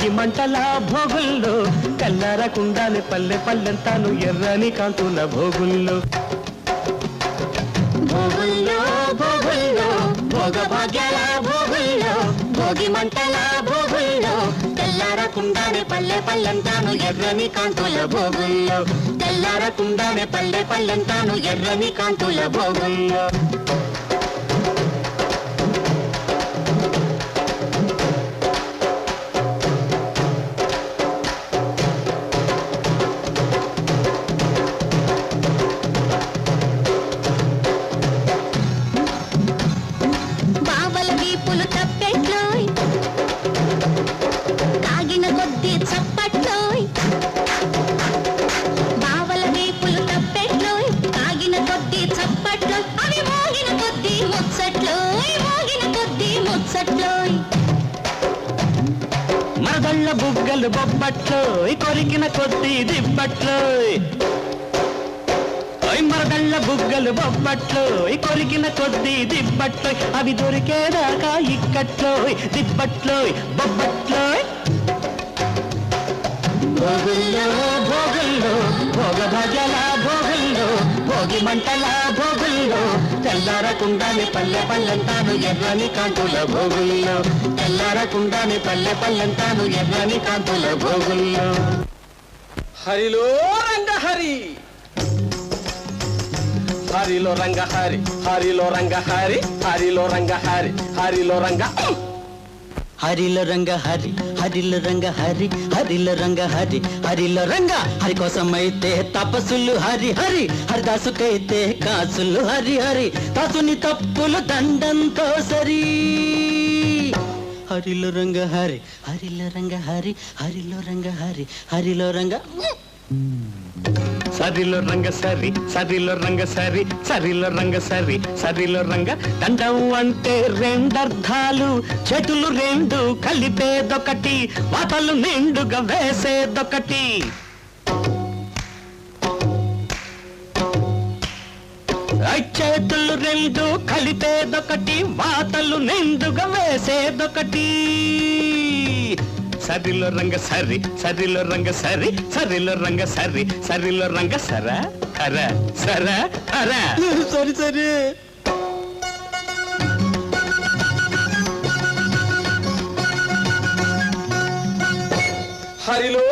భోగి మంటల భోగుల్లో తెల్లారకుండానే పల్లె పల్లెంతాను ఎర్రని కాంతుల భోగుల్లో భోగుల్లో భోగుల్లో భోగ భాగ్యాల భోగుల్లో భోగి మంటల భోగుల్లో తెల్లారకుండానే పల్లె పల్లెంతాను ఎర్రని కాంతుల భోగుల్లో తెల్లారకుండానే పల్లె పల్లెంతాను ఎర్రని కాంతుల భోగుల్లో మరదళ్ళ బుగ్గలు బొబ్బట్లో కొరికిన కొద్ది దిబ్బట్లో మరదళ్ళ బుగ్గలు బొబ్బట్లో కొరికిన కొద్ది దిబ్బట్లో అవి దొరికేదాకా ఇక్కట్లో దిబ్బట్లో బొబ్బట్లో భోగుల్లో భోగుల్లో భోగ భజల భోగుల్లో భోగి మంటల భోగుల్లో తెల్లారకుండానే పల్లె పల్లెంతాను ఎర్రని కాంతుల భోగుల్లో తెల్లారకుండానే పల్లె పల్లెంతాను ఎర్రని కాంతుల భోగుల్లో హరిలో రంగ హరి హరిలో రంగ హరి హరిలో రంగ హరి హరిలో రంగ హరి హరిలో రంగ హరిలో రంగ హరి హరిలో రంగ హరి హరిలో రంగ హరి హరిలో రంగ హరి కోసమైతే తపస్సులు హరి హరి హరిదాసుకైతే కాసులు హరి హరి దాసుని తప్పులు దండంతో సరి హరిలో రంగ హరి హరిలో రంగ హరి హరిలో రంగ హరి హరిలో రంగ సరిలో రంగ సరి సరిలో రంగ సరి సరిలో రంగ సరి సరిలో రంగ దండం అంటే రెండర్థాలు చేతులు రెండు కలిపేదొకటి వాతలు నిండుగా వేసేదొకటి చేతులు రెండు కలిపేదొకటి వాతలు నిండుగా వేసేదొకటి సరిలో రంగ సరి సరిలో రంగ సరి సరిలో రంగ సరి సరిలో రంగ సర కర సర కర సరి సరి హరిలో